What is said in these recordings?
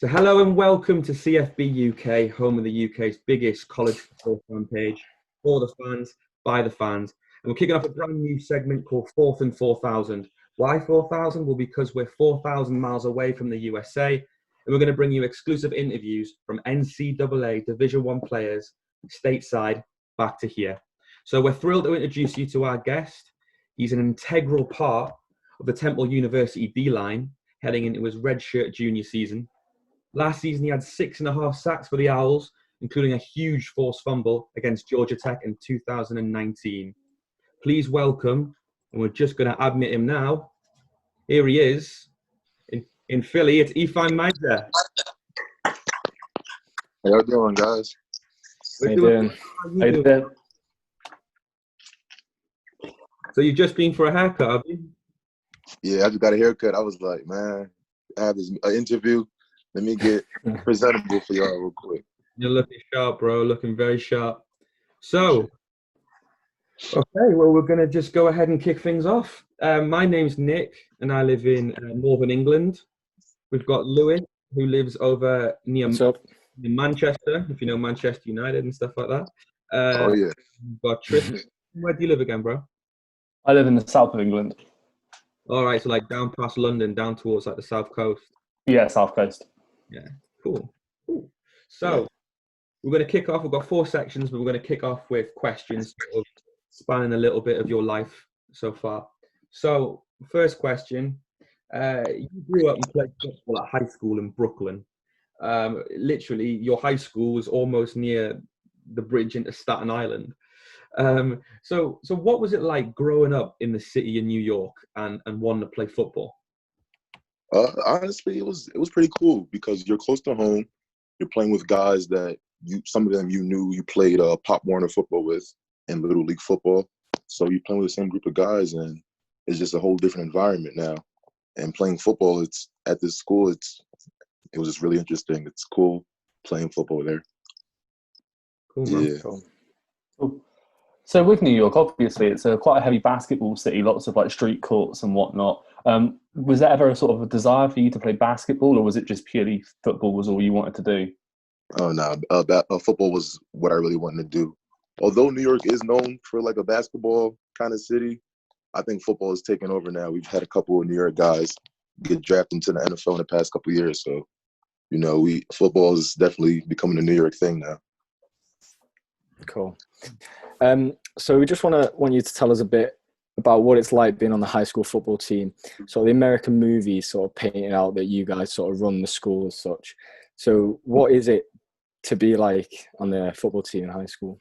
So hello and welcome to CFB UK, home of the UK's biggest college football fan page, for the fans, by the fans. And we're kicking off a brand new segment called Fourth and 4,000. Why 4,000? Well, because we're 4,000 miles away from the USA, and we're going to bring you exclusive interviews from NCAA Division One players, stateside, back to here. So we're thrilled to introduce you to our guest. He's an integral part of the Temple University D-line, heading into his redshirt junior season. Last season, he had 6.5 sacks for the Owls, including a huge forced fumble against Georgia Tech in 2019. Please welcome, and we're just going to admit him now, here he is, in Philly, it's Ifeanyi Maijeh. How y'all doing, guys? How you doing? So you've just been for a haircut, have you? Yeah, I just got a haircut. I was like, man, I have this interview. Let me get presentable for y'all real quick. You're looking sharp, bro. Looking very sharp. So, okay, well, we're going to just go ahead and kick things off. My name's Nick, and I live in Northern England. We've got Lewis, who lives over near Manchester, if you know Manchester United and stuff like that. Oh, yeah. We've got Tristan. Where do you live again, bro? I live in the south of England. All right, so like down past London, down towards like the south coast. Yeah, south coast. Yeah, cool. So we're going to kick off. We've got 4 sections, but we're going to kick off with questions sort of spanning a little bit of your life so far. So first question, you grew up and played football at high school in Brooklyn. Literally, your high school was almost near the bridge into Staten Island. So what was it like growing up in the city of New York and wanting to play football? Honestly, it was pretty cool because you're close to home. You're playing with guys that some of them you knew you played Pop Warner football with in Little League football. So you're playing with the same group of guys, and it's just a whole different environment now. And playing football, it's at this school. It was just really interesting. It's cool playing football there. Cool, man. Yeah. Cool. So with New York, obviously, it's quite a heavy basketball city, lots of like street courts and whatnot. Was there ever a sort of a desire for you to play basketball, or was it just purely football was all you wanted to do? Oh, no. Football was what I really wanted to do. Although New York is known for like a basketball kind of city, I think football is taking over now. We've had a couple of New York guys get drafted into the NFL in the past couple of years. So, football is definitely becoming a New York thing now. Cool. So we just want you to tell us a bit about what it's like being on the high school football team. So the American movies sort of painted out that you guys sort of run the school as such. So what is it to be like on the football team in high school?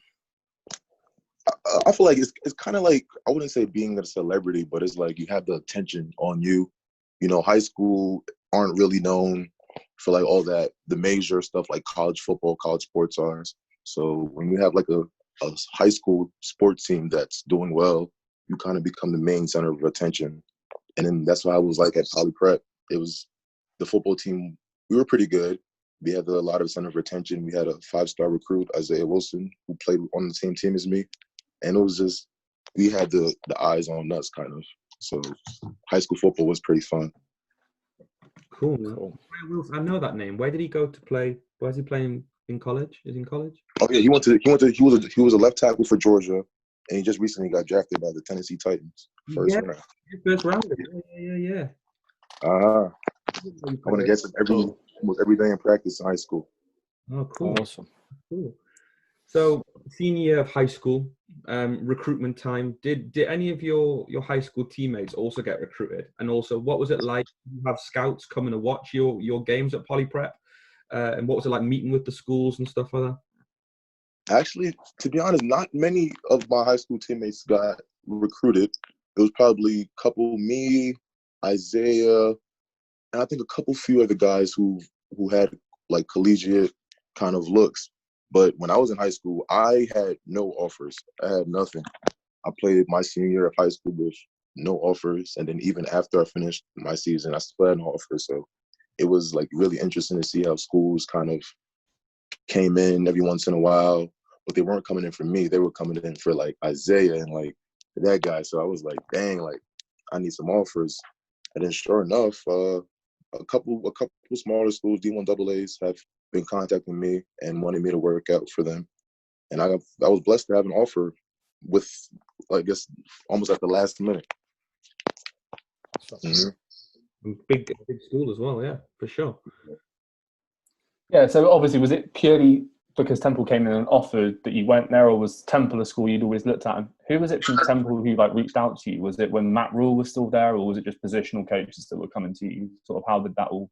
I feel like it's kind of like, I wouldn't say being a celebrity, but it's like you have the attention on you. High school aren't really known for like all that, the major stuff like college football, college sports are. So when you have like a high school sports team that's doing well, you kind of become the main center of attention. And then that's why I was like at Poly Prep. It was the football team. We were pretty good. We had a lot of center of attention. We had a 5-star recruit, Isaiah Wilson, who played on the same team as me. And it was just, we had the eyes on us kind of. So high school football was pretty fun. Cool. I know that name. Where did he go to play? Where's he playing in college? Is he in college? Oh yeah, he was a left tackle for Georgia, and he just recently got drafted by the Tennessee Titans. First round. First round. Yeah. I went against him almost every day in practice in high school. Oh, cool. Awesome. Cool. So, senior year of high school, recruitment time. Did any of your high school teammates also get recruited? And also, what was it like to have scouts coming to watch your games at Poly Prep? And what was it like meeting with the schools and stuff like that? Actually, to be honest, not many of my high school teammates got recruited. It was probably a couple, me, Isaiah, and I think a few other guys who had like collegiate kind of looks. But when I was in high school, I had no offers. I had nothing. I played my senior year of high school with no offers. And then even after I finished my season, I still had no offers. So it was like really interesting to see how schools kind of came in every once in a while, but they weren't coming in for me. They were coming in for like Isaiah and like that guy. So I was like, dang, like I need some offers. And then sure enough, a couple smaller schools, D1 AA's, have been contacting me and wanting me to work out for them. And I was blessed to have an offer with, I guess, almost at the last minute. Big school as well, yeah, for sure. Yeah, so obviously, was it purely because Temple came in and offered that you went there, or was Temple a school you'd always looked at? And who was it from Temple who reached out to you? Was it when Matt Rule was still there, or was it just positional coaches that were coming to you? Sort of how did that all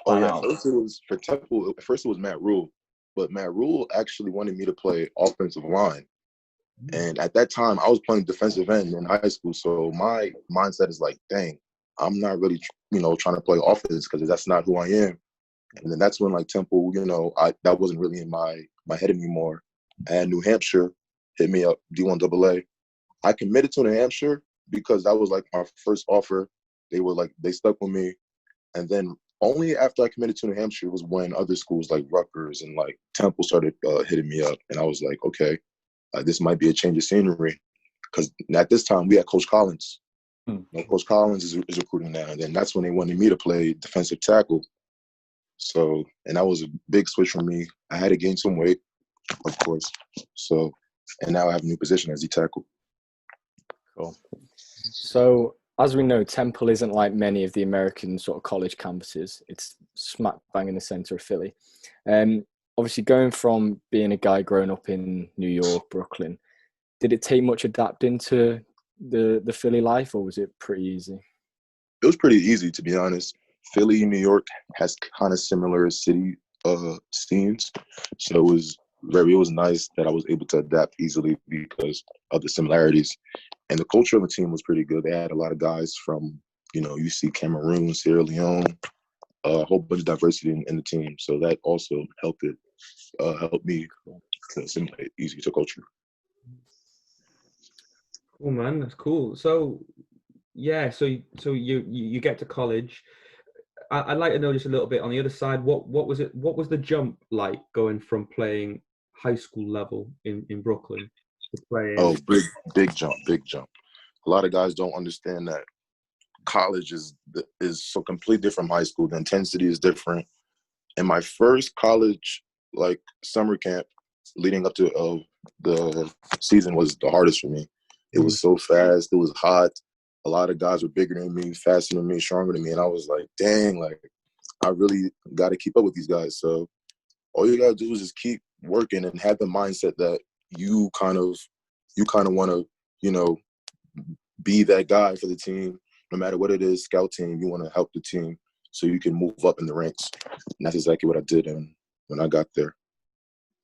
plan out? First it was for Temple. First it was Matt Rule, but Matt Rule actually wanted me to play offensive line. And at that time, I was playing defensive end in high school, so my mindset is like, dang, I'm not really, trying to play offense because that's not who I am. And then that's when Temple, that wasn't really in my head anymore. And New Hampshire hit me up, D1 AA. I committed to New Hampshire because that was my first offer. They stuck with me. And then only after I committed to New Hampshire was when other schools like Rutgers and Temple started hitting me up. And I was like, okay, this might be a change of scenery. Because at this time, we had Coach Collins. Coach Collins is recruiting now. And then that's when they wanted me to play defensive tackle. So, and that was a big switch for me. I had to gain some weight, of course. So, and now I have a new position as D-tackle. Cool. So, as we know, Temple isn't like many of the American sort of college campuses. It's smack bang in the center of Philly. Obviously, going from being a guy growing up in New York, Brooklyn, did it take much adapting to the Philly life, or was it pretty easy? It was pretty easy, to be honest. Philly, New York has kind of similar city scenes, so it was nice that I was able to adapt easily because of the similarities. And the culture of the team was pretty good. They had a lot of guys from, you see Cameroon, Sierra Leone, a whole bunch of diversity in the team. So that also helped me to assimilate easy to culture. Cool, man. That's cool. So, yeah. So you get to college. I'd like to know just a little bit on the other side. What was it? What was the jump like going from playing high school level in Brooklyn to playing? Oh, big jump. A lot of guys don't understand that college is so completely different from high school. The intensity is different. And my first college summer camp leading up to the season was the hardest for me. It was so fast. It was hot. A lot of guys were bigger than me, faster than me, stronger than me. And I was like, dang, I really got to keep up with these guys. So all you got to do is just keep working and have the mindset that you kind of want to, be that guy for the team. No matter what it is, scout team, you want to help the team so you can move up in the ranks. And that's exactly what I did when I got there.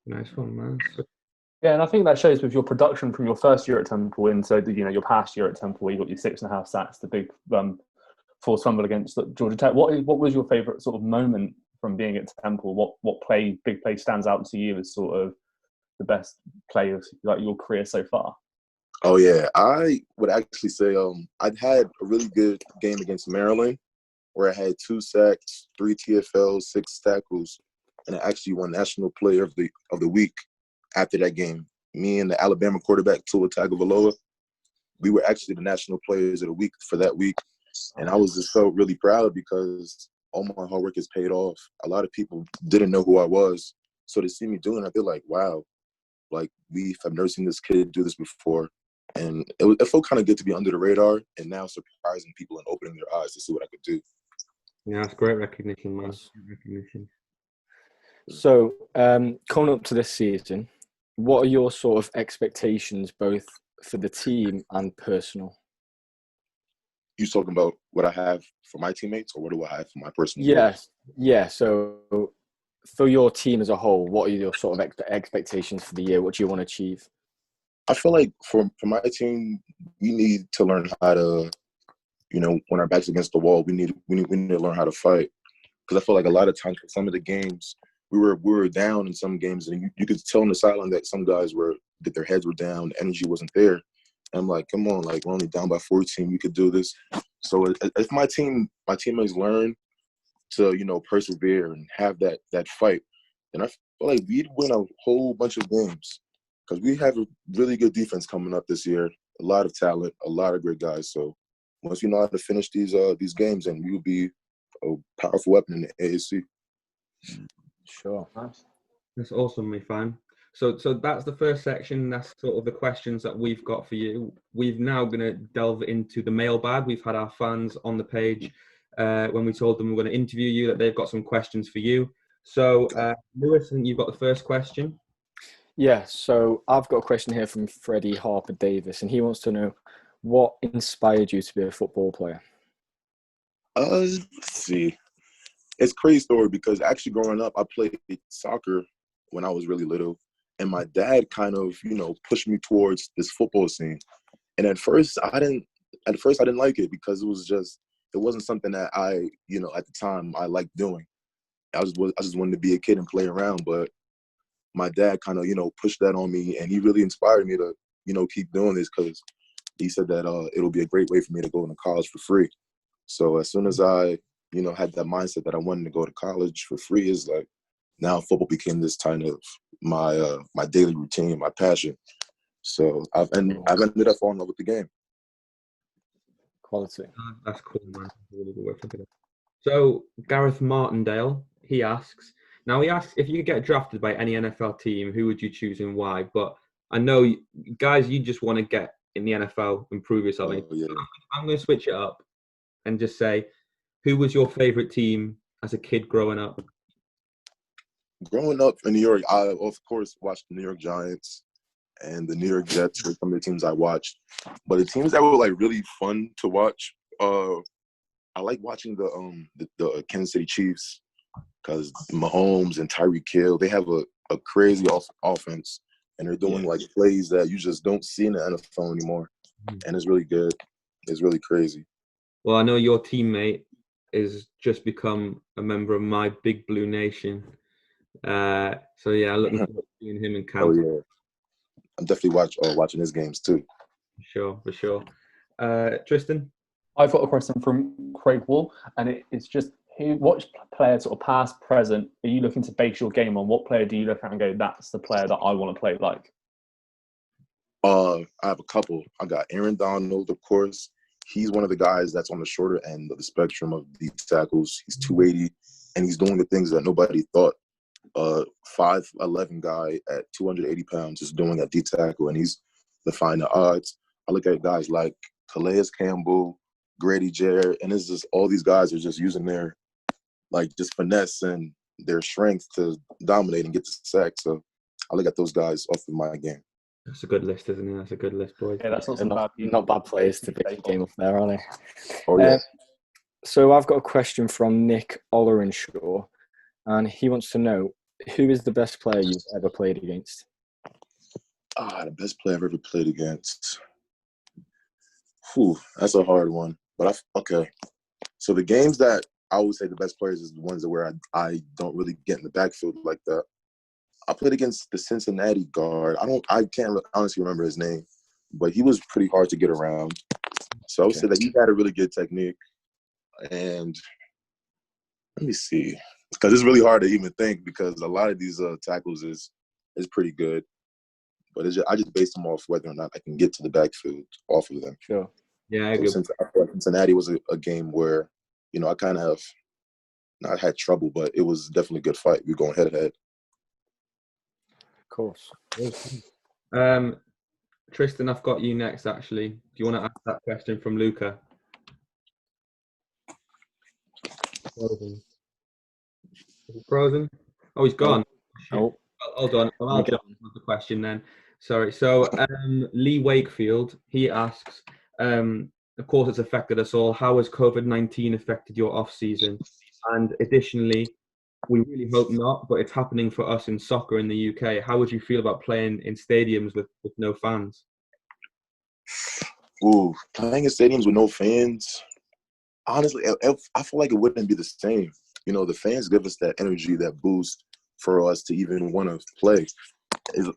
Nice one, man. Yeah, and I think that shows with your production from your first year at Temple into your past year at Temple, where you got your 6.5 sacks, the big forced fumble against Georgia Tech. What was your favourite sort of moment from being at Temple? What big play stands out to you as sort of the best play of your career so far? Oh yeah, I would actually say I'd had a really good game against Maryland, where I had 2 sacks, 3 TFLs, 6 tackles, and I actually won National Player of the Week. After that game, me and the Alabama quarterback, Tua Tagovailoa, we were actually the national players of the week for that week. And I was just so really proud because all my hard work has paid off. A lot of people didn't know who I was. So to see me doing it, they're like, wow, I've never seen this kid do this before. And it felt kind of good to be under the radar and now surprising people and opening their eyes to see what I could do. Yeah, that's great recognition, man. So coming up to this season, what are your sort of expectations, both for the team and personal? You talking about what I have for my teammates, or what do I have for my personal? Yes, yeah. So for your team as a whole, what are your sort of expectations for the year? What do you want to achieve? I feel like for my team, we need to learn how to, when our back's against the wall, we need to learn how to fight. Because I feel like a lot of times for some of the games, we were down in some games, and you could tell on the sideline that some guys that their heads were down, the energy wasn't there. And I'm like, come on, we're only down by 14, we could do this. So if my teammates learn to, persevere and have that fight, then I feel like we'd win a whole bunch of games because we have a really good defense coming up this year, a lot of talent, a lot of great guys. So once you know how to finish these games, then you'll be a powerful weapon in the AAC. Sure. Nice. That's awesomely fine. So that's the first section. That's sort of the questions that we've got for you. We've now going to delve into the mailbag. We've had our fans on the page when we told them we're going to interview you that they've got some questions for you. So, Lewis, I think you've got the first question. Yeah, so I've got a question here from Freddie Harper Davis, and he wants to know what inspired you to be a football player? Let's see. It's a crazy story because actually growing up, I played soccer when I was really little. And my dad kind of, pushed me towards this football scene. And at first I didn't like it because it wasn't something that I, at the time I liked doing. I just wanted to be a kid and play around. But my dad kind of, pushed that on me, and he really inspired me to, keep doing this because he said that it'll be a great way for me to go into college for free. So as soon as I, had that mindset that I wanted to go to college for free, is like now football became this kind of my daily routine, my passion. So I've ended up falling in love with the game. Quality. That's cool, man. Really good way of looking at it. So Gareth Martindale, he asks if you could get drafted by any NFL team, who would you choose and why? But I know, guys, you just want to get in the NFL and prove yourself. Oh, yeah. I'm going to switch it up and just say, who was your favorite team as a kid growing up? Growing up in New York, I, of course, watched the New York Giants and the New York Jets were some of the teams I watched. But the teams that were, like, really fun to watch, I like watching the Kansas City Chiefs because Mahomes and Tyreek Hill, they have a crazy offense, and they're doing, like, plays that you just don't see in the NFL anymore. And it's really good. It's really crazy. Well, I know your teammate is just become a member of my Big Blue Nation. So yeah, looking forward to seeing him in camp. Oh yeah, I'm definitely watching his games too. For sure. Tristan, I've got a question from Craig Wall, and it's just what player, sort of past, present, are you looking to base your game on? What player do you look at and go, that's the player that I want to play like? I have a couple. I got Aaron Donald, of course. He's one of the guys that's on the shorter end of the spectrum of D tackles. He's 280, and he's doing the things that nobody thought. 5'11" guy at 280 pounds is doing at D tackle, and he's defying the odds. I look at guys like Calais Campbell, Grady Jarrett, and it's just all these guys are just using their, just finesse and their strength to dominate and get the sack. So I look at those guys off of my game. That's a good list, isn't it? That's a good list, boys. Yeah, that's not bad players to pick the game up there, are they? Oh yeah. So I've got a question from Nick Ollerenshaw, and he wants to know, who is the best player you've ever played against? The best player I've ever played against. That's a hard one. But okay. So the games that I would say the best players is the ones where I don't really get in the backfield like that. I played against the Cincinnati guard. I can't honestly remember his name, but he was pretty hard to get around. So I would say that he had a really good technique. And let me see, because it's really hard to even think because a lot of these tackles is pretty good. But I just based them off whether or not I can get to the backfield off of them. Sure. Yeah, I agree. So Cincinnati was a game where, I kind of not had trouble, but it was definitely a good fight. We were going head to head. Of course. Tristan, I've got you next, actually. Do you want to ask that question from Luca? Frozen? Oh, he's gone. Oh. Hold on. I'll jump on the question then. Sorry. So Lee Wakefield, he asks, of course it's affected us all. How has COVID-19 affected your off-season? And additionally, we really hope not, but it's happening for us in soccer in the UK. How would you feel about playing in stadiums with no fans? Playing in stadiums with no fans, honestly, I feel like it wouldn't be the same. The fans give us that energy, that boost for us to even want to play.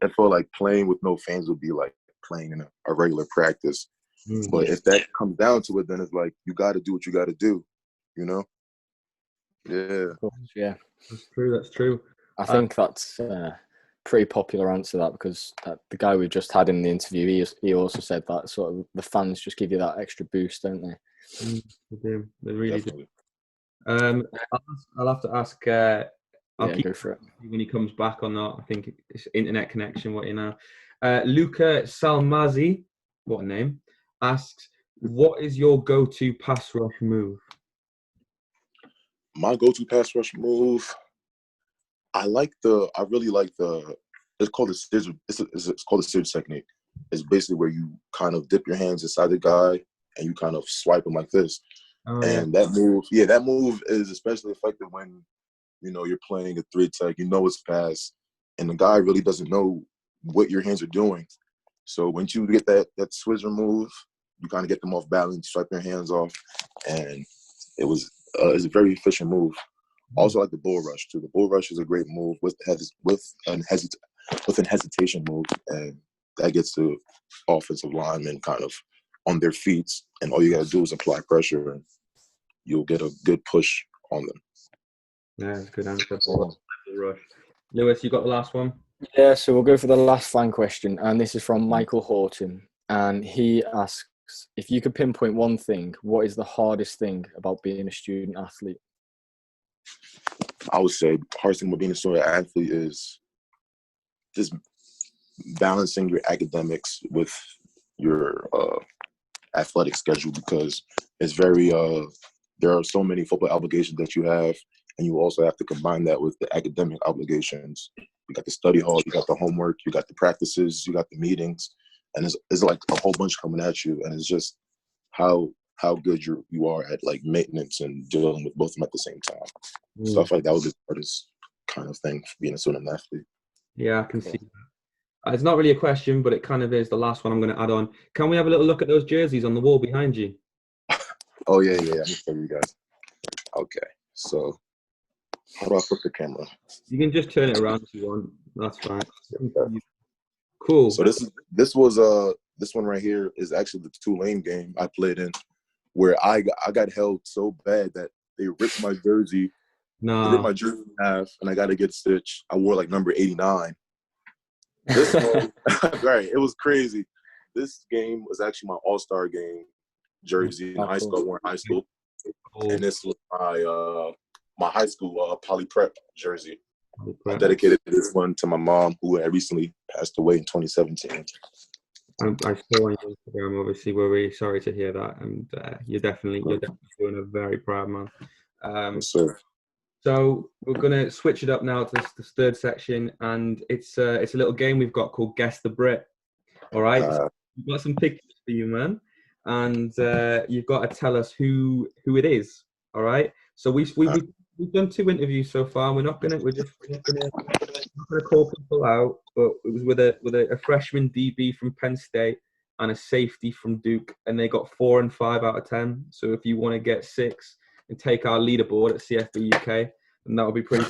I feel like playing with no fans would be like playing in a regular practice. But if that comes down to it, then it's like you got to do what you got to do, Yeah. Yeah. That's true. I think that's a pretty popular answer, that, because the guy we just had in the interview, he also said that sort of the fans just give you that extra boost, don't they? They do. They really do. I'll have to ask. I'll keep go for it. when he comes back or not. I think it's internet connection. What you know. Luca Salmazi, what a name, asks, "What is your go-to pass rush move?" My go-to pass rush move. I really like the. It's called the scissor. It's called the scissor technique. It's basically where you kind of dip your hands inside the guy and you kind of swipe him like this. Oh, And yeah. that move is especially effective when you're playing a 3-tech. It's fast, and the guy really doesn't know what your hands are doing. So once you get that swizzer move, you kind of get them off balance, swipe your hands off, and it's a very efficient move. Also, like the bull rush too. The bull rush is a great move with an hesitation move, and that gets the offensive linemen kind of on their feet, and all you got to do is apply pressure, and you'll get a good push on them. Yeah, that's a good answer. Bull rush. Lewis, you got the last one? Yeah, so we'll go for the last fan question, and this is from Michael Horton, and he asks, if you could pinpoint one thing, what is the hardest thing about being a student athlete? I would say the hardest thing about being a student athlete is just balancing your academics with your athletic schedule, because it's very there are so many football obligations that you have, and you also have to combine that with the academic obligations. You got the study hall, you got the homework, you got the practices, you got the meetings, and it's like a whole bunch coming at you, and it's just how good you are at like maintenance and dealing with both of them at the same time. Stuff like that was the hardest kind of thing for being a student athlete. Yeah, I can see that. It's not really a question, but it kind of is the last one I'm going to add on. Can we have a little look at those jerseys on the wall behind you? Oh, yeah. I'm going to show you guys. Okay. So how do I flip the camera? You can just turn it around if you want. That's fine. Okay. Cool. So this one right here is actually the Tulane game I played in, where I got held so bad that they ripped my jersey. No. They ripped my jersey in half, and I got to get stitched. I wore like number 89. This one, right? It was crazy. This game was actually my all-star game jersey in high school. I wore in high school, and this was my high school poly prep jersey. I dedicated this one to my mom, who had recently passed away in 2017. I saw on Instagram. Obviously, we're really sorry to hear that, and you're definitely doing a very proud man. Yes, sir. So we're gonna switch it up now to this third section, and it's a little game we've got called Guess the Brit. All right, so we've got some pictures for you, man, and you've got to tell us who it is. All right. So we've done 2 interviews so far. We're not gonna call people out, but it was with a freshman DB from Penn State and a safety from Duke, and they got 4 and 5 out of 10. So if you want to get 6 and take our leaderboard at CFB UK, then that would be pretty.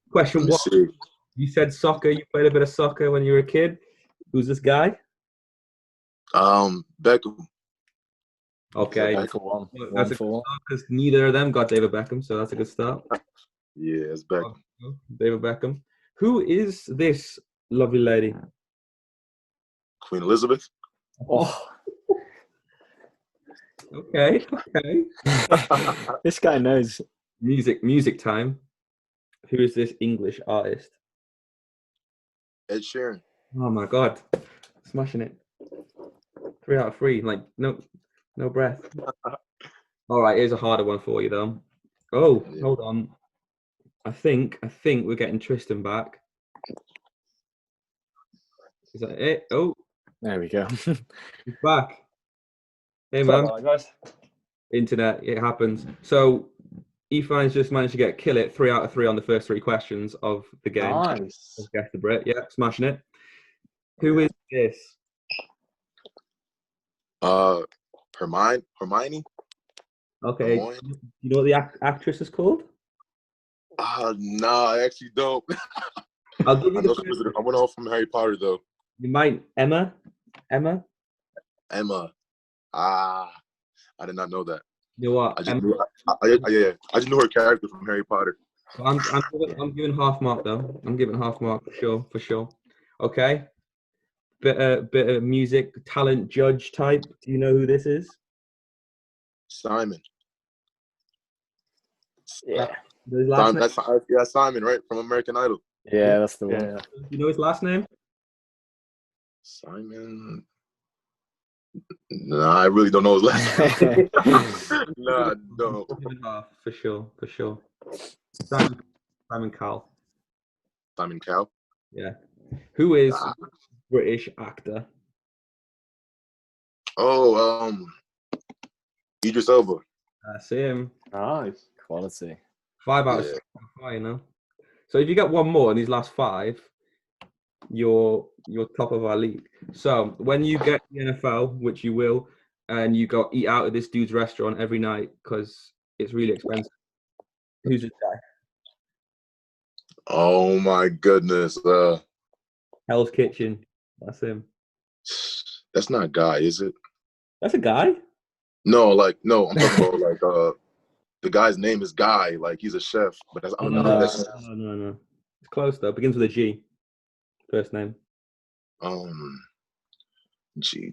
Question 1: you said soccer. You played a bit of soccer when you were a kid. Who's this guy? Beckham. Okay, that's a good start, because neither of them got David Beckham, so that's a good start. Yeah, it's Beckham. David Beckham. Who is this lovely lady? Queen Elizabeth. Oh. Okay. This guy knows. Music time. Who is this English artist? Ed Sheeran. Oh my God, smashing it. 3 out of 3. Like no breath. All right, here's a harder one for you though. Oh, yeah. Hold on. I think we're getting Tristan back. Is that it? Oh, there we go. He's back. Hey man, sorry, guys. Internet, it happens. So Ifeanyi's just managed to kill it 3 out of 3 on the first 3 questions of the game. Nice. Guess the Brit. Yeah, smashing it. Who is this? Hermione. Okay. Hermione? You know what the actress is called? No, I actually don't. I'll give you I went off from Harry Potter though. You might. Emma. I did not know that. You know what? I just knew her character from Harry Potter. So I'm giving half mark though. I'm giving half mark for sure. Okay. Bit of music talent judge type. Do you know who this is? Simon. Yeah. His last name? That's Simon, right? From American Idol. Yeah, that's the one. Yeah. You know his last name? Simon. Nah, I really don't know his last name. Nah, I don't. For sure. Simon Cowell. Simon Cowell. Yeah. Who is British actor? Oh, Idris Elba. That's him. Nice. Quality. 5 out of 6. You know. So if you get one more in these last 5, you're top of our league. So when you get the NFL, which you will, and you go eat out at this dude's restaurant every night because it's really expensive. Who's this guy? Oh my goodness. Hell's Kitchen. That's him. That's not Guy, is it? That's a guy? No, I'm talking about like the guy's name is Guy, like he's a chef, but I don't know. No. It's close though. Begins with a G. First name. G.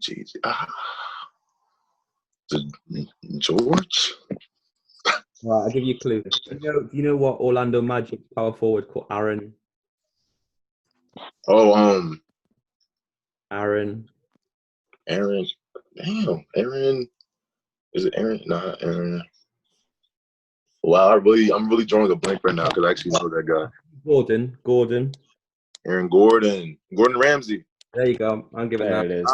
George. Right, I'll give you a clue. Do you know what Orlando Magic power forward called Aaron? Oh, Aaron. Damn, Aaron. Is it Aaron? Nah, Aaron. Wow, I'm really drawing a blank right now because I actually know that guy. Gordon. Aaron Gordon. Gordon Ramsay. There you go. I'm giving There that. it is.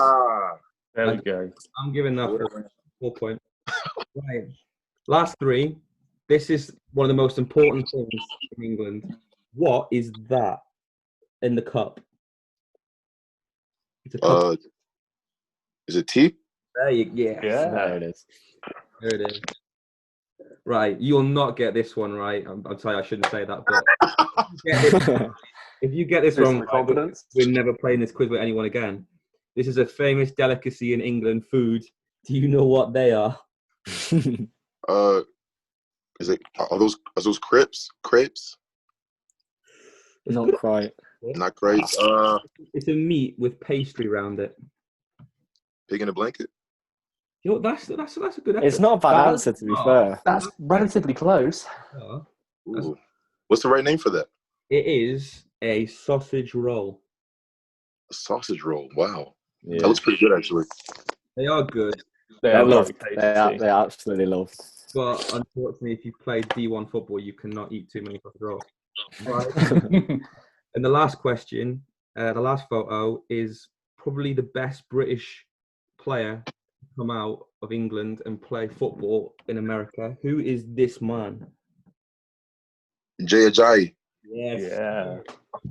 There we go. I'm giving that 4 point. Right. Last 3. This is one of the most important things in England. What is that in the cup? It's a cup. Is it tea? There you go. Yeah. There it is. There it is. Right, you'll not get this one right. I'm sorry, I shouldn't say that, but if you get this wrong, we're never playing this quiz with anyone again. This is a famous delicacy in England, food. Do you know what they are? Are those crepes? Not quite. Not crepes. It's a meat with pastry around it. Pig in a blanket. You know, that's a good. It's not a bad answer, to be fair. That's relatively close. Ooh. What's the right name for that? It is a sausage roll. A sausage roll. Wow. Yeah. That looks pretty good, actually. They are good, They're loved. They're absolutely loved. but unfortunately, if you've played D1 football, you cannot eat too many sausage rolls. Right. And the last question, the last photo, is probably the best British player to come out of England and play football in America. Who is this man? Jay Ajayi. Yes. Yeah.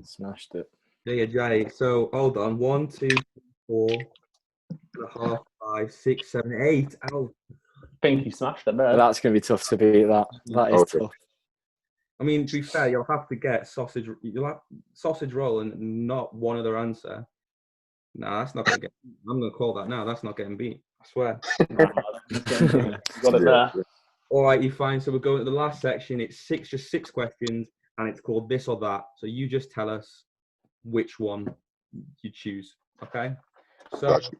Smashed it. Jay Ajayi. So hold on. 1, 2, 3, 4, 4.5, 5, 6, 7, 8. Oh. I think he smashed it there. But that's going to be tough to beat. That is tough. I mean, to be fair, you'll have to get sausage. You'll have sausage roll and not one other answer. Nah, that's not going to get. I'm going to call that now. That's not getting beat. I swear. Got it there. All right, you fine. So we're going to the last section. It's just six questions, and it's called this or that. So you just tell us which one you choose. Okay. So, Gotcha.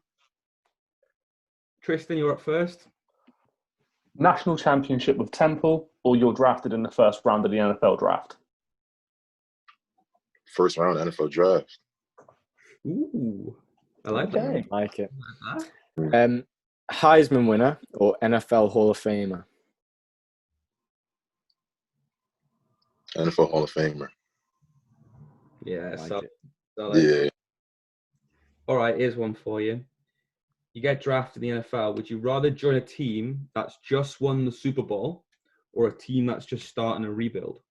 Tristan, you're up first. National championship with Temple, or you're drafted in the first round of the NFL draft? First round NFL draft. Ooh, I like Okay. that. I like it. Heisman winner or NFL Hall of Famer? NFL Hall of Famer. Yeah. I like So, it. Yeah. all right, here's one for you. You get drafted in the NFL. Would you rather join a team that's just won the Super Bowl or a team that's just starting a rebuild?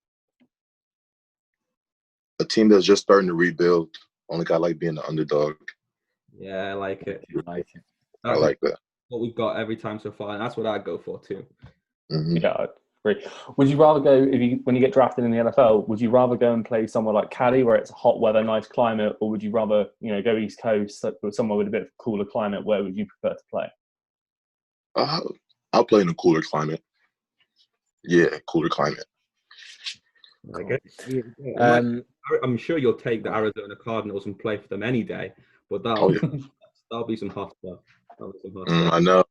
A team that's just starting to rebuild. Only I like being the underdog. Yeah, I like it. I like it. That's I like that. what we've got every time so far, and that's what I'd go for too. Mm-hmm. Yeah, I agree. Would you rather go, when you get drafted in the NFL, would you rather go and play somewhere like Cali where it's hot weather, nice climate, or would you rather, go East Coast, somewhere with a bit of cooler climate? Where would you prefer to play? I'll play in a cooler climate. Yeah, cooler climate. Okay. I'm sure you'll take the Arizona Cardinals and play for them any day, but that'll be some hot stuff. I know.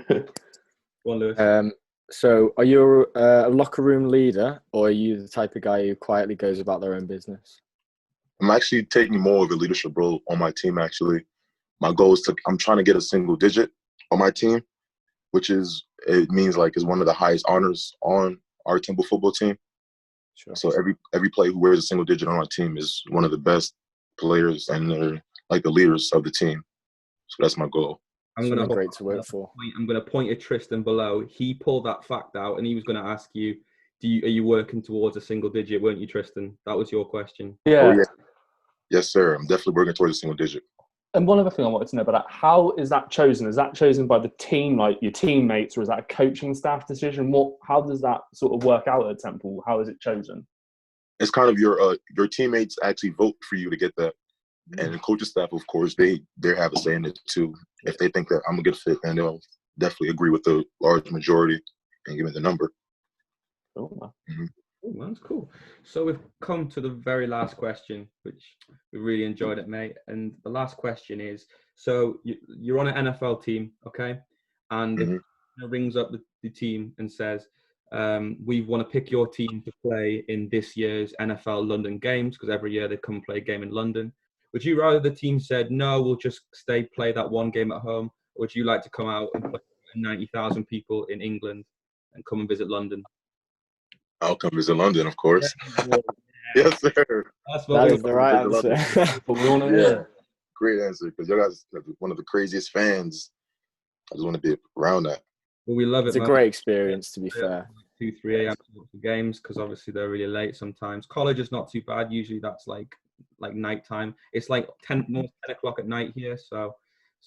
Go on, Lewis. So, are you a locker room leader, or are you the type of guy who quietly goes about their own business? I'm actually taking more of a leadership role on my team. Actually, my goal is I'm trying to get a single digit on my team, which is it means like is one of the highest honors on our Temple football team. Sure. So every player who wears a single digit on our team is one of the best players, and they're like the leaders of the team. So that's my goal. Something great to work for. I'm going to point at Tristan below. He pulled that fact out, and he was going to ask you, are you working towards a single digit, weren't you, Tristan? That was your question. Yeah. Oh, yeah. Yes, sir. I'm definitely working towards a single digit. And one other thing I wanted to know about that, how is that chosen? Is that chosen by the team, like your teammates, or is that a coaching staff decision? How does that sort of work out at Temple? How is it chosen? It's kind of your teammates actually vote for you to get that. And the coaching staff, of course, they have a say in it too. If they think that I'm a good fit, then they'll definitely agree with the large majority and give me the number. Cool. Mm-hmm. Oh, that's cool. So we've come to the very last question, which we really enjoyed it, mate. And the last question is, so you're on an NFL team, okay? And Mm-hmm. it rings up the team and says, we want to pick your team to play in this year's NFL London games, because every year they come play a game in London. Would you rather the team said, no, we'll just play that one game at home? Or would you like to come out and play 90,000 people in England and come and visit London? I'll come visit London, of course. Yeah. Yes, sir. That is the right answer. But we want to hear. Great answer, because you guys are one of the craziest fans. I just want to be around that. Well, we love it. It's a great experience, to be fair. 2-3 a.m. games, because obviously they're really late sometimes. College is not too bad. Usually that's like nighttime. It's like 10 o'clock at night here. So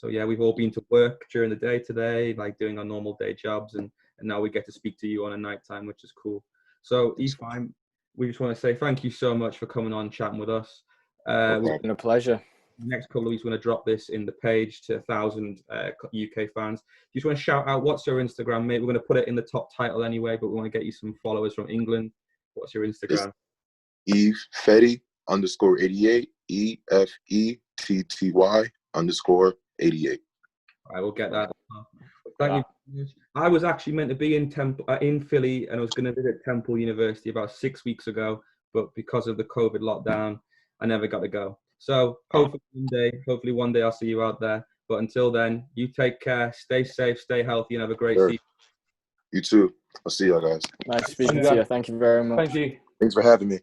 yeah, we've all been to work during the day today, like doing our normal day jobs, and now we get to speak to you on a nighttime, which is cool. So Ifeanyi, we just want to say thank you so much for coming on, chatting with us. It's been a pleasure. Next couple of weeks, we're going to drop this in the page to 1,000 UK fans. You just want to shout out, what's your Instagram, mate? We're going to put it in the top title anyway, but we want to get you some followers from England. What's your Instagram? It's Ifetti_88, EFETTY_88. I will get that. Thank you. I was actually meant to be in Philly, and I was going to visit Temple University about 6 weeks ago, but because of the COVID lockdown, I never got to go. So hopefully one day I'll see you out there. But until then, you take care, stay safe, stay healthy, and have a great season. You too. I'll see y'all guys. Nice speaking to you. Thank you very much. Thank you. Thanks for having me.